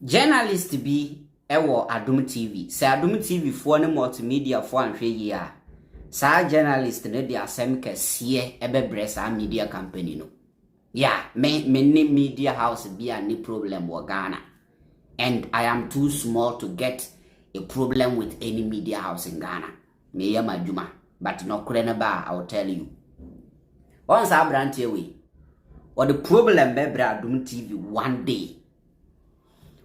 Journalist be ewo Adom TV. Say Adom TV for ne multimedia for anhwe yi a. Sa journalist ne de asem kese ebebre sa media company no. Yeah, me media house be any problem wo Ghana. And I am too small to get a problem with any media house in Ghana. Me ya majuma, but no kreneba, I will tell you. Once I brand away, or the problem be Adom TV one day.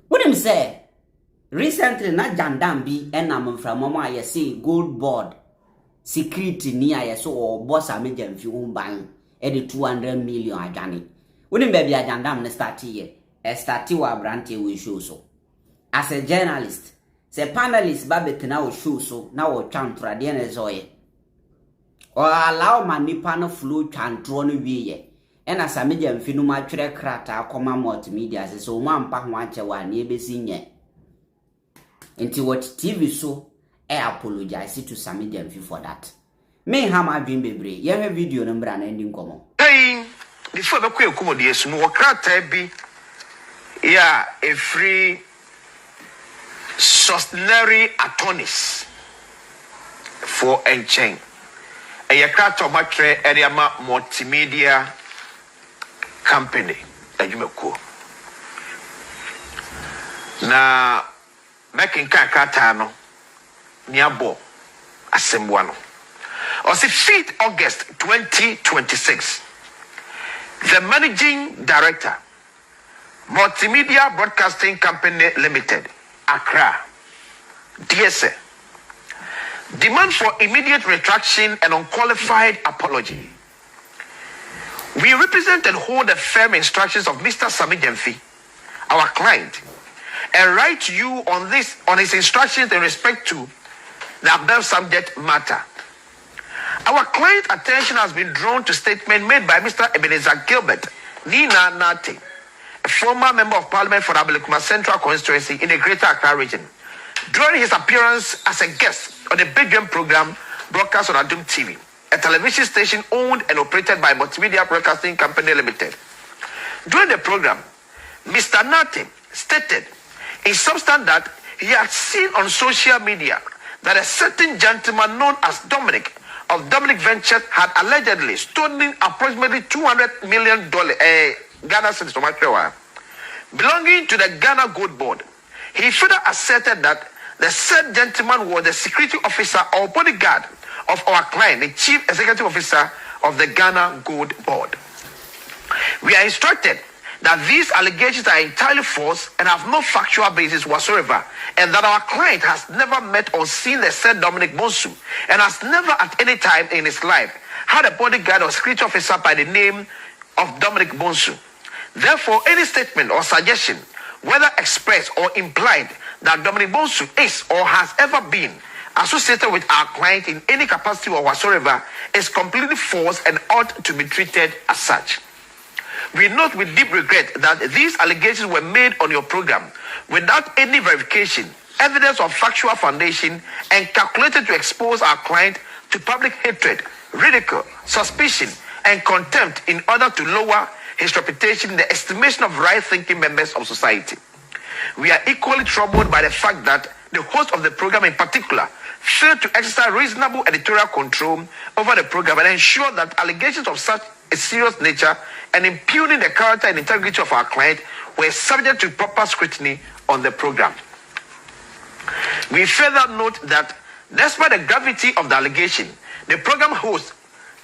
What him say? Recently, na jandam bi enam from mama I say Goldbod security ni I so or boss Sammy Gyamfi umban e 200 million ajani. What him baby jandam ne start here. E start wa brand we show so. As a journalist, say panelist babet na o show so na o chantra de na zoye. Or allow my nipa no flow chantro no wiye. And as Sammy Gyamfi no ma twere krata akoma multimedia so mo ampa ho ache wa na ebesi nye. Enti what TV so I apologise to Sammy Gyamfi for that. Me ha ma dream bebre ye hwe video no mbra na ending komo. Hey, before be kwa komo de so no krata bi ya a free sustenary attorneys for enchain. E krata omatre eriama multimedia company ajumeko na making kata no niabo asembwa no on the 5th August 2026 the managing director Multimedia Broadcasting Company Limited Accra DSA demand for immediate retraction and unqualified apology. We represent and hold the firm instructions of Mr. Sammy Gyamfi, our client, and write to you on his instructions in respect to the above subject matter. Our client attention has been drawn to statement made by Mr. Ebenezer Gilbert Nina Nate, a former member of parliament for Abelikuma Central Constituency in the Greater Accra region, during his appearance as a guest on the Big Game program broadcast on Adom TV, a television station owned and operated by Multimedia Broadcasting Company Limited. During the program, Mr. Nate stated in substance that he had seen on social media that a certain gentleman known as Dominic of Dominic Ventures had allegedly stolen approximately $200 million Ghana cedis belonging to the Ghana Goldbod. He further asserted that the said gentleman was the security officer or bodyguard of our client, the chief executive officer of the Ghana Goldbod. We are instructed that these allegations are entirely false and have no factual basis whatsoever, and that our client has never met or seen the said Dominic Bonsu and has never at any time in his life had a bodyguard or security officer by the name of Dominic Bonsu. Therefore, any statement or suggestion, whether expressed or implied, that Dominic Bonsu is or has ever been associated with our client in any capacity or whatsoever is completely false and ought to be treated as such. We note with deep regret that these allegations were made on your program without any verification, evidence of factual foundation, and calculated to expose our client to public hatred, ridicule, suspicion, and contempt in order to lower his reputation in the estimation of right-thinking members of society. We are equally troubled by the fact that the host of the program in particular failed to exercise reasonable editorial control over the program and ensure that allegations of such a serious nature and impugning the character and integrity of our client were subject to proper scrutiny on the program. We further note that despite the gravity of the allegation, the program host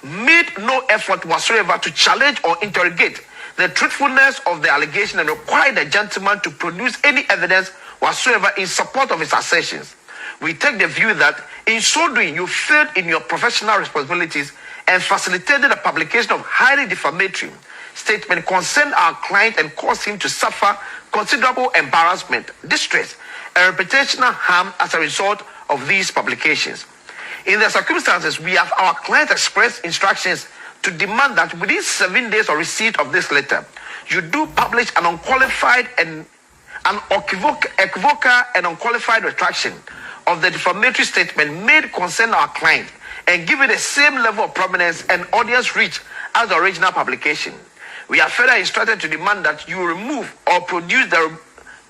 made no effort whatsoever to challenge or interrogate the truthfulness of the allegation and required the gentleman to produce any evidence whatsoever in support of his assertions. We take the view that in so doing, you failed in your professional responsibilities and facilitated the publication of highly defamatory statement concerning our client and caused him to suffer considerable embarrassment, distress, and reputational harm as a result of these publications. In the circumstances, we have our client express instructions to demand that within 7 days of receipt of this letter, you do publish an unqualified and an equivocal and unqualified retraction of the defamatory statement made concerning our client and give it the same level of prominence and audience reach as the original publication. We are further instructed to demand that you remove or produce the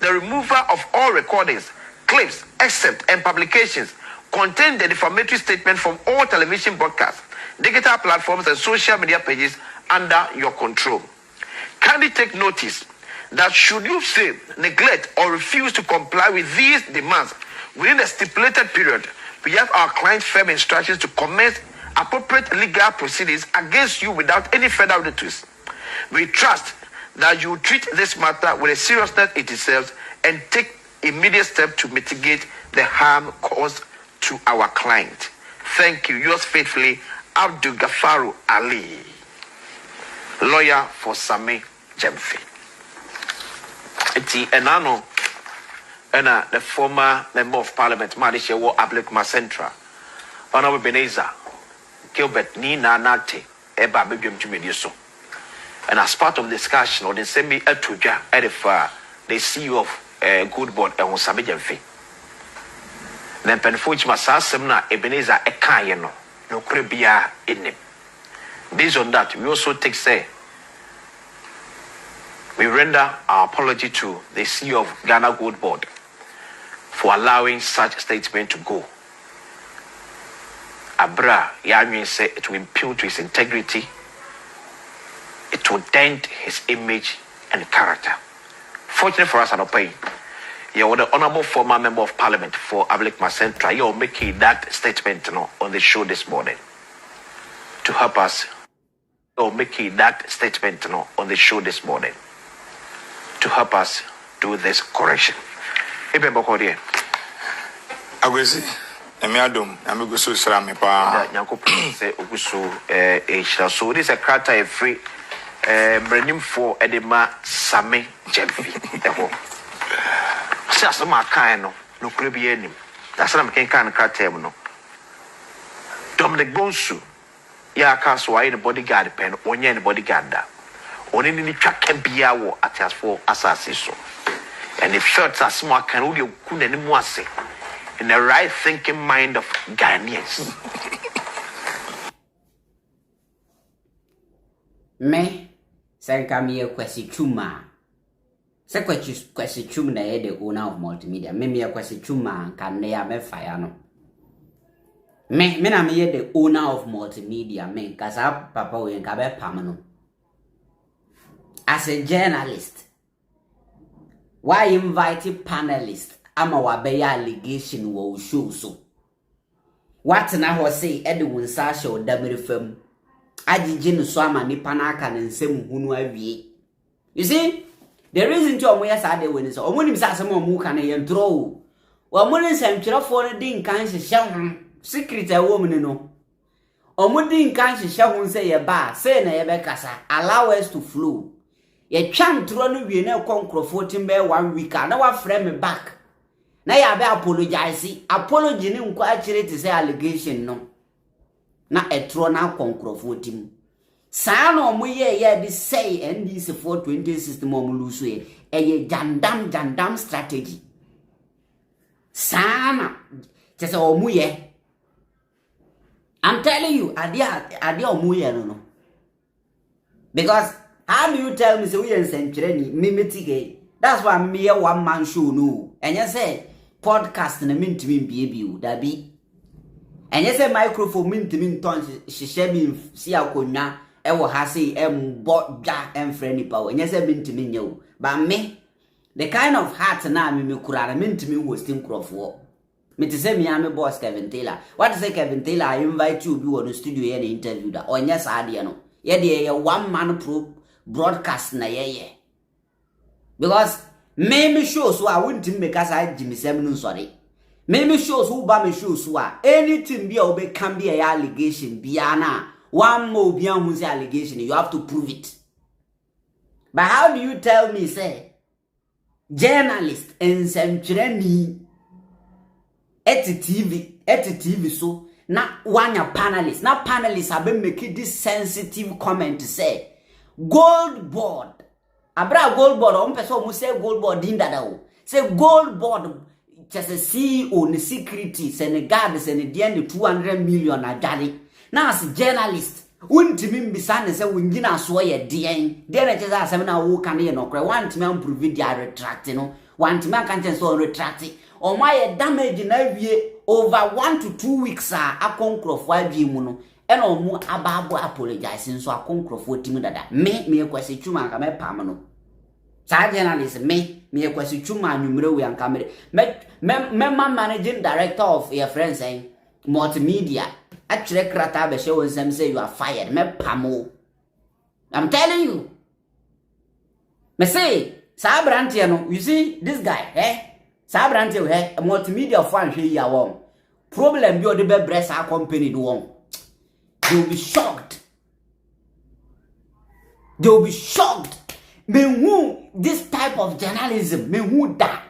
the removal of all recordings, clips, excerpts, and publications containing the defamatory statement from all television broadcasts, digital platforms, and social media pages under your control. Kindly take notice that should you fail, neglect, or refuse to comply with these demands within the stipulated period, we have our client's firm instructions to commence appropriate legal proceedings against you without any further notice. We trust that you treat this matter with the seriousness it deserves and take immediate steps to mitigate the harm caused to our client. Thank you. Yours faithfully, Abdul Gafaru Ali, lawyer for Sammy Gyamfi. Enano, the former member of parliament, Madisha War Ablikma Central, Honorable Beneza, Gilbert Nina Nate, Eba Bibium Jumedioso. And as part of the discussion, or the semi Etuja Edifa, the CEO of Goldbod and Sammy Gyamfi. Then Penfuch Masasemna Ebeneza Ekayeno, no Krebia in him. Based on that, we also take say, we render our apology to the CEO of Ghana Goldbod for allowing such statement to go. Abra Yami said it will impugn to his integrity, it will dent his image and character. Fortunately for us, Anopai, you are the honorable former member of parliament for Ablikma Central. You are making that statement on the show this morning to help us. You are making that statement on the show this morning to help us do this correction. Ibe Bokodie. Agwezi, Adom, Amigoso Salame Pa. Nyanko say Oguso so this is a character free Brenim for Edema Sammy Gyamfi. Just my kind no could be any. That's what I'm can character no. Dominic Bonsu, ya castle in the bodyguard pen, one year in the bodyguard. Only in the track can be our at us for assassin. And the felt as small can only could anymore say in the right thinking mind of Ghanaians. Me, say come here, question chuma. Say question chuma, the owner of multimedia. Me a question chuma can near me fire no. Me na me the owner of multimedia. Me, cause our papa we gabe pamano. As a journalist, why invite panelists? I'm a wabeya allegation will show so. What na ho say Edwin Sasha or Damiri firm? Ajijin swama ni panaka and same hunu awie. You see, the reason to omoya sa de when so omonim sa some mu kan ye draw. Omonim sam kira for the din kan hye secret a woman no. Omodin kan hye hu say ye ba say na ye be kasa allow us to flow. Ye twam tro no wie na konkrofo timbe 1 week na wa frame me back. Na ya be apologise. Apology ni nko akire te say allegation no. Na etro na konkrofo tim. Sa na omo ye be say NDC for 2016 omo luso ye jandam strategy. Sa na te say omo ye. I'm telling you, ade omo ye no. Because how do you tell me say we ensentreni me metige? That's why me a one man show no. And you say podcast na mintimi biebio da bi. And you say microphone mintimi ton hihye mi si akonwa e wo ha say embo dwa emfreni pa. And you say mintimi nyew. But me the kind of heart na me kura na mintimi hosting crofo. Me to say me am boss Kevin Taylor. What to say Kevin Taylor I invite you be on the studio here the interview that. Or yes ade no. Ye dey one man broadcast na ye. Because me shows so I wouldn't make us I Jimmy Seven sorry. Me shows who ba me shows so anything be obey can be a allegation biana. One more beyond who's allegation, you have to prove it. But how do you tell me say journalist and century at TV so na one your panelists. Now panelists have been making this sensitive comment to say Goldbod. Abra Goldbod, on person who say Goldbod in that. Say Goldbod just a CEO, the security, and the guards, and the end 200 million a daddy. Now as a journalist, Untimi mbisa say wungina so ye den na cheza asem na wo kan ye no kre wantimi improve dia retract no wantimi aka nchen so retract o ma ye damage na wie over 1 to 2 weeks akonkrofo adwi mu no e na omu ababo apologise nso akonkrofo timi dada me kwese twuma aka me pam no sa journalist me kwese twuma anwumre we anka me managing director of your friends multimedia actually krata be show them say you are fired me pamo. I'm telling you. Me say Sabranti no, you see this guy Sabranti a multimedia fan hwe ya won problem bi o de be breast our company do won. They will be shocked. They will be shocked. Me who this type of journalism me who that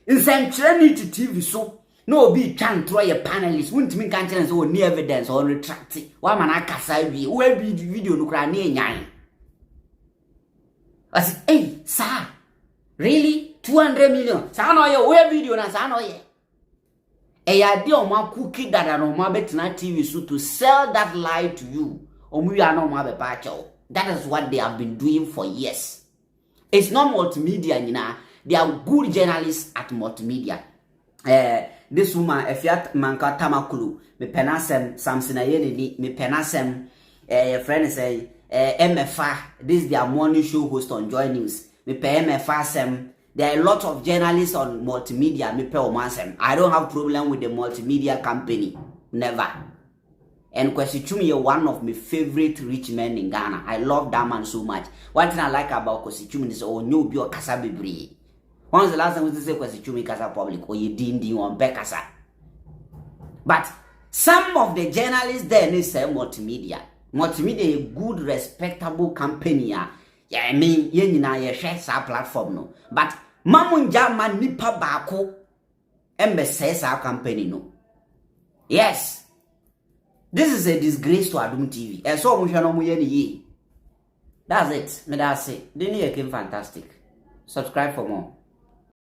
in Central TV so no be trying to a panelist won't mean can't so any evidence or retract it. Why man I kasa be where be video no cry near nyan. I said, hey, sir, really? 200 million. Sa no ye where video na sa no ye. E ya o ma cookie dada no ma betina TV so to sell that lie to you. Omu ya no ma be pacho. That is what they have been doing for years. It's not multimedia, you know. They are good journalists at multimedia. This woman, if you manka tamakulu, me penasem Samson Ayeni, me penasem friend say MFA, this is their morning show host on Joy News. Me pe MFA sem. There are a lot of journalists on multimedia, me pe omasem. I don't have problem with the multimedia company. Never. And Kwesichumi is one of my favorite rich men in Ghana. I love that man so much. One thing I like about Kwesichumi is new bio kasa bibri. When was the last time we say Kwesichumi kasa public or you didn't on Bekasa? But some of the journalists there they say multimedia. Multimedia is a good, respectable company. Yeah, I mean, you know, you share our platform no. But Mamunja man nipa bako embe says our company no. Yes. This is a disgrace to Adom TV. And so we shall know ye. That's it. Me that's it. Didn't you came fantastic. Subscribe for more.